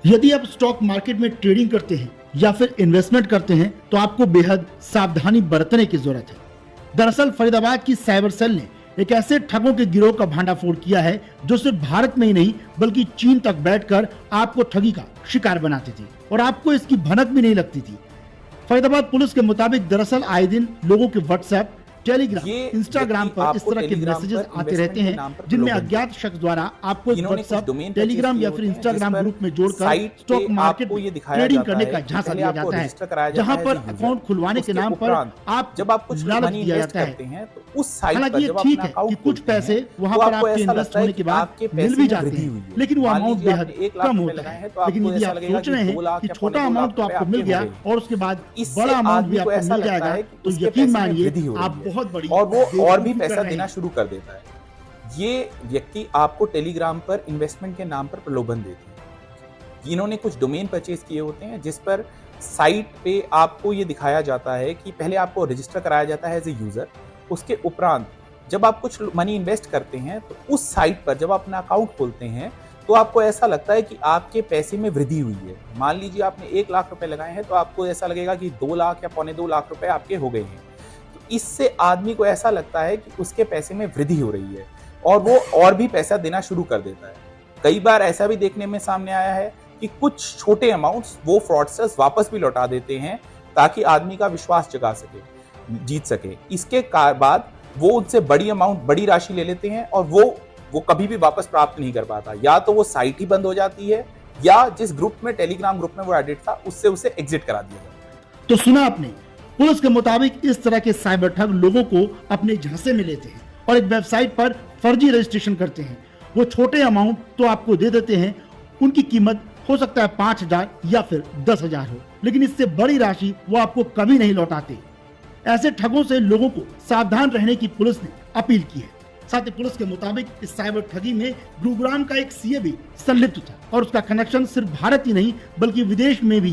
यदि आप stock market में ट्रेडिंग करते हैं या फिर इन्वेस्टमेंट करते हैं तो आपको बेहद सावधानी बरतने की जरूरत है। दरअसल फरीदाबाद की साइबर सेल ने एक ऐसे ठगों के गिरोह का भांडाफोड़ किया है जो सिर्फ भारत में ही नहीं बल्कि चीन तक बैठकर आपको ठगी का शिकार बनाती थी और आपको इसकी भनक भी नहीं लगती थी। फरीदाबाद पुलिस के मुताबिक दरअसल आए दिन लोगों के व्हाट्सएप, टेलीग्राम, इंस्टाग्राम पर इस तरह के मैसेजेस आते रहते हैं जिनमें अज्ञात शख्स द्वारा आपको व्हाट्सएप, टेलीग्राम या फिर इंस्टाग्राम ग्रुप में जोड़कर स्टॉक मार्केट में ट्रेडिंग करने का झांसा दिया जाता है, जहां पर अकाउंट खुलवाने के नाम पर आप जब आप कुछ लालच दिया जाता है। हालांकि ये ठीक है कि कुछ पैसे वहां पर आपके इन्वेस्ट होने के बाद मिल भी जाते हैं, लेकिन वो अमाउंट बेहद कम होता है। लेकिन यदि आप सोच रहे हैं कि छोटा अमाउंट तो आपको मिल गया और उसके बाद बड़ा अमाउंट भी आपको मिल जाएगा, तो यकीन मानिए आप बहुत बड़ी और वो और भी पैसा देना शुरू कर देता है। ये व्यक्ति आपको टेलीग्राम पर इन्वेस्टमेंट के नाम पर प्रलोभन देते हैं। इन्होंने कुछ डोमेन परचेज किए होते हैं जिस पर साइट पे आपको ये दिखाया जाता है कि पहले आपको रजिस्टर कराया जाता है एज ए यूजर। उसके उपरांत जब आप कुछ मनी इन्वेस्ट करते हैं तो उस साइट पर जब आप अपना अकाउंट खोलते हैं तो आपको ऐसा लगता है कि आपके पैसे में वृद्धि हुई है। मान लीजिए आपने 1 लाख रुपए लगाए हैं तो आपको ऐसा लगेगा कि 2 लाख या पौने 2 लाख रुपए आपके हो गए हैं। इससे आदमी को ऐसा लगता है कि उसके पैसे में वृद्धि हो रही है और वो और भी पैसा देना शुरू कर देता है। कई बार ऐसा भी देखने में सामने आया है कि कुछ छोटे अमाउंट्स वो फ्रॉडस्टर्स वापस भी लौटा देते हैं ताकि आदमी का विश्वास जगा सके, जीत सके। इसके बाद वो उनसे बड़ी अमाउंट, बड़ी राशि ले लेते हैं और वो कभी भी वापस प्राप्त नहीं कर पाता। या तो वो साइट ही बंद हो जाती है या जिस ग्रुप में, टेलीग्राम ग्रुप में वो एडिट था, उससे उसे एग्जिट करा दिया जाता है। तो सुना आपने, पुलिस के मुताबिक इस तरह के साइबर ठग लोगों को अपने झांसे में लेते हैं और एक वेबसाइट पर फर्जी रजिस्ट्रेशन करते हैं। वो छोटे अमाउंट तो आपको दे देते हैं, उनकी कीमत हो सकता है 5,000 या फिर 10,000 हो, लेकिन इससे बड़ी राशि वो आपको कभी नहीं लौटाते। ऐसे ठगों से लोगों को सावधान रहने की पुलिस ने अपील की है। साथ ही पुलिस के मुताबिक इस साइबर ठगी में गुरुग्राम का एक सीए भी संलिप्त था और उसका कनेक्शन सिर्फ भारत ही नहीं बल्कि विदेश में भी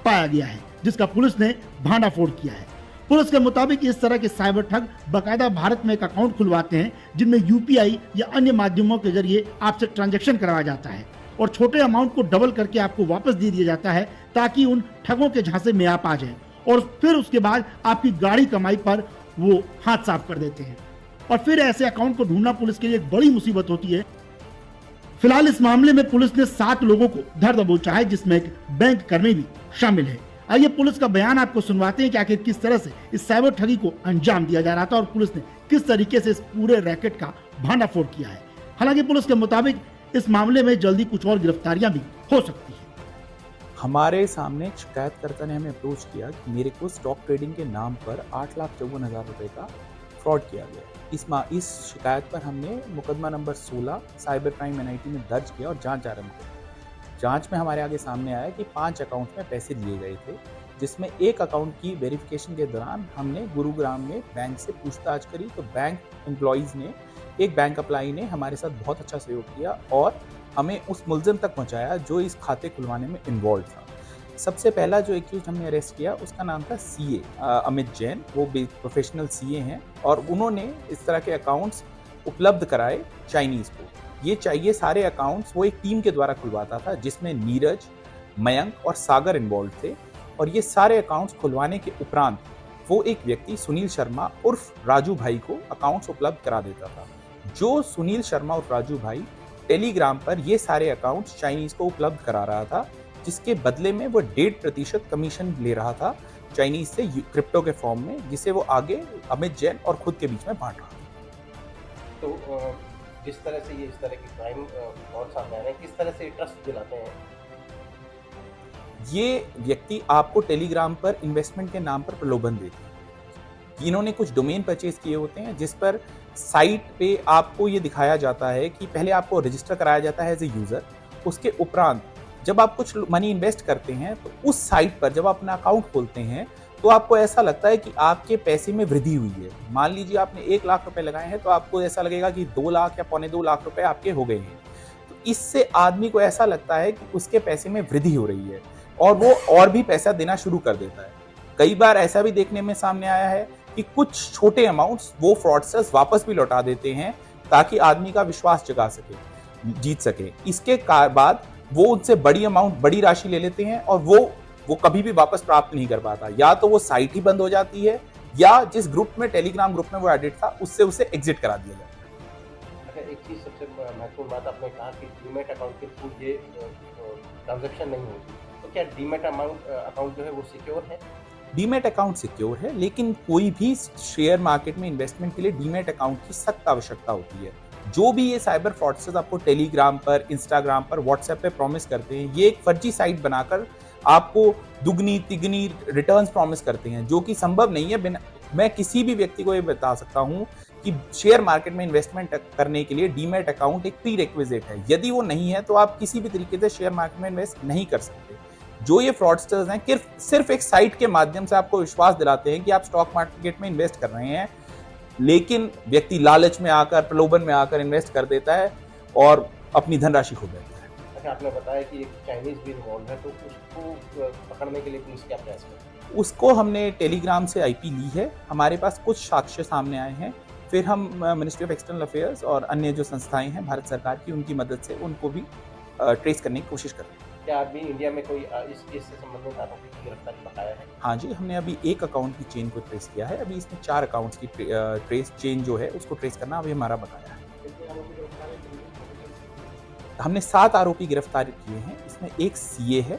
पाया गया है, जिसका पुलिस ने भांडाफोड़ किया है। पुलिस के मुताबिक इस तरह के साइबर ठग बाकायदा भारत में एक अकाउंट खुलवाते हैं जिनमें यूपीआई या अन्य माध्यमों के जरिए आपसे ट्रांजैक्शन करवाया जाता है और छोटे अमाउंट को डबल करके आपको वापस दे दिया जाता है ताकि उन ठगों के झांसे में आप आ जाएं और फिर उसके बाद आपकी गाड़ी कमाई पर वो हाथ साफ कर देते हैं। और फिर ऐसे अकाउंट को ढूंढना पुलिस के लिए एक बड़ी मुसीबत होती है। फिलहाल इस मामले में पुलिस ने 7 लोगों को धर दबोचा है, जिसमें एक बैंक कर्मी भी शामिल है। आइए पुलिस का बयान आपको सुनवाते हैं कि आखिर किस तरह से इस साइबर ठगी को अंजाम दिया जा रहा था और पुलिस ने किस तरीके से इस पूरे रैकेट का भांडाफोड़ किया है। हालांकि पुलिस के मुताबिक इस मामले में जल्दी कुछ और गिरफ्तारियां भी हो सकती है। हमारे सामने एक शिकायतकर्ता ने हमें अप्रोच किया कि मेरे को स्टॉक ट्रेडिंग के नाम पर 8,54,000 रुपए का फ्रॉड किया गया। इस शिकायत पर हमने मुकदमा नंबर 16 साइबर क्राइम एनआईटी में दर्ज किया और जांच आरंभ की। जांच में हमारे आगे सामने आया कि 5 अकाउंट में पैसे दिए गए थे, जिसमें एक अकाउंट की वेरिफिकेशन के दौरान हमने गुरुग्राम में बैंक से पूछताछ करी तो बैंक एम्प्लॉइज ने, एक बैंक अप्लाई ने हमारे साथ बहुत अच्छा सहयोग किया और हमें उस मुलजिम तक पहुंचाया जो इस खाते खुलवाने में इन्वॉल्व था। सबसे पहला जो एक्यूज हमने अरेस्ट किया उसका नाम था सीए अमित जैन। वो प्रोफेशनल सीए हैं और उन्होंने इस तरह के अकाउंट्स उपलब्ध कराए चाइनीज को। ये सारे अकाउंट्स वो एक टीम के द्वारा खुलवाता था जिसमें नीरज, मयंक और सागर इन्वॉल्व थे। और ये सारे अकाउंट्स खुलवाने के उपरांत वो एक व्यक्ति सुनील शर्मा उर्फ राजू भाई को अकाउंट्स उपलब्ध करा देता था। जो सुनील शर्मा और राजू भाई टेलीग्राम पर ये सारे अकाउंट्स चाइनीज को उपलब्ध करा रहा था, जिसके बदले में वो 1.5% कमीशन ले रहा था चाइनीज से क्रिप्टो के फॉर्म में, जिसे वो आगे अमित जैन और खुद के बीच में बांट रहा था। तो जिस तरह से ये इस तरह की क्राइम और सामने आ रहे हैं, किस तरह से ट्रस्ट दिलाते हैं? ये व्यक्ति आपको टेलीग्राम पर इन्वेस्टमेंट के नाम पर प्रलोभन देते हैं। इन्होंने कुछ डोमेन परचेज किए होते हैं जिस पर साइट पे आपको ये दिखाया जाता है कि पहले आपको रजिस्टर कराया जाता है एज ए यूजर। उसके उपरांत जब आप कुछ मनी इन्वेस्ट करते हैं तो उस साइट पर जब आप अपना अकाउंट खोलते हैं तो आपको ऐसा लगता है कि आपके पैसे में वृद्धि हुई है। मान लीजिए आपने 1 लाख रुपए लगाए हैं तो आपको ऐसा लगेगा कि 2 लाख या पौने 2 लाख रुपए आपके हो गए हैं। तो इससे आदमी को ऐसा लगता है कि उसके पैसे में वृद्धि हो रही है और वो और भी पैसा देना शुरू कर देता है। कई बार ऐसा भी देखने में सामने आया है कि कुछ छोटे अमाउंट्स वो फ्रॉडस्टर्स वापस भी लौटा देते हैं ताकि आदमी का विश्वास जगा सके, जीत सके। इसके बाद वो उनसे बड़ी अमाउंट, बड़ी राशि ले लेते हैं और वो कभी भी वापस प्राप्त नहीं कर पाता। या तो वो साइट ही बंद हो जाती है या जिस ग्रुप में, टेलीग्राम ग्रुप में वो एडिट था, उससे उसे एग्जिट करा दिया जाता है। अच्छा, एक चीज़ सबसे महत्वपूर्ण बात आपने कहा कि डीमैट अकाउंट के थ्रू ये ट्रांजैक्शन नहीं होगी, तो क्या डीमैट अकाउंट जो है वो सिक्योर है? डीमैट अकाउंट सिक्योर है, लेकिन कोई भी शेयर मार्केट में इन्वेस्टमेंट के लिए डीमैट अकाउंट की सख्त आवश्यकता होती है। जो भी ये साइबर फ्रॉडस्टर्स आपको टेलीग्राम पर, इंस्टाग्राम पर, व्हाट्सएप पे प्रॉमिस करते हैं, ये एक फर्जी साइट बनाकर आपको दुगनी तिगनी रिटर्न्स प्रॉमिस करते हैं, जो कि संभव नहीं है। मैं किसी भी व्यक्ति को ये बता सकता हूं कि शेयर मार्केट में इन्वेस्टमेंट करने के लिए डीमैट अकाउंट एक प्री रिक्विजिट है। यदि वो नहीं है तो आप किसी भी तरीके से शेयर मार्केट में इन्वेस्ट नहीं कर सकते। जो ये फ्रॉडस्टर्स हैं सिर्फ एक साइट के माध्यम से आपको विश्वास दिलाते हैं कि आप स्टॉक मार्केट में इन्वेस्ट कर रहे हैं, लेकिन व्यक्ति लालच में आकर, प्रलोभन में आकर इन्वेस्ट कर देता है और अपनी धनराशि खो देता है। अच्छा, आपने बताया कि एक चाइनीज भी इन्वॉल्व है, तो उसको पकड़ने के लिए पुलिस क्या प्रयास कर रही है? उसको हमने टेलीग्राम से आईपी ली है, हमारे पास कुछ साक्ष्य सामने आए हैं, फिर हम मिनिस्ट्री ऑफ एक्सटर्नल अफेयर्स और अन्य जो संस्थाएं हैं भारत सरकार की, उनकी मदद से उनको भी ट्रेस करने की कोशिश कर रहे हैं। क्या अभी इंडिया में कोई इस केस से संबंधित आरोपी की गिरफ्तारी पकाया है? हाँ जी, हमने अभी एक अकाउंट की चेन को ट्रेस किया है। अभी इसमें 4 अकाउंट्स की ट्रेस चेन जो है उसको ट्रेस करना अभी हमारा बकाया है। हमने 7 आरोपी गिरफ्तार किए हैं। इसमें एक सीए है,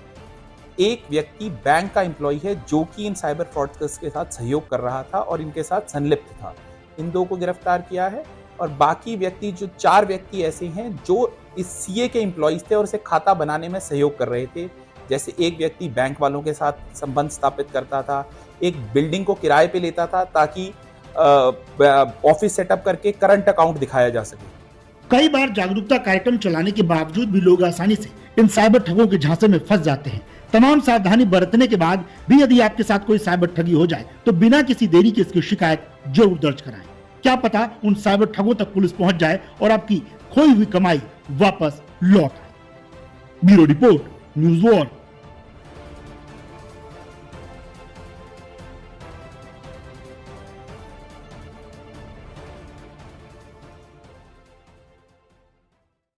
एक व्यक्ति बैंक का एम्प्लॉय है जो कि इन साइबर फ्रॉडस्टर्स के साथ सहयोग कर रहा था और इनके साथ संलिप्त था। इन 2 को गिरफ्तार किया है और बाकी व्यक्ति, जो 4 व्यक्ति ऐसे हैं जो इस सीए के एम्प्लॉइज थे और इसे खाता बनाने में सहयोग कर रहे थे। जैसे एक व्यक्ति बैंक वालों के साथ संबंध स्थापित करता था, एक बिल्डिंग को किराए पे लेता था ताकि ऑफिस सेटअप करके करंट अकाउंट दिखाया जा सके। कई बार जागरूकता कार्यक्रम चलाने के बावजूद भी लोग आसानी से इन साइबर ठगों के झांसे में फंस जाते हैं। तमाम सावधानी बरतने के बाद भी यदि आपके साथ कोई साइबर ठगी हो जाए तो बिना किसी देरी के इसकी शिकायत जरूर दर्ज कराएं। क्या पता उन साइबर ठगों तक पुलिस पहुंच जाए और आपकी खोई हुई कमाई वापस लौट आए। Bureau report, news war.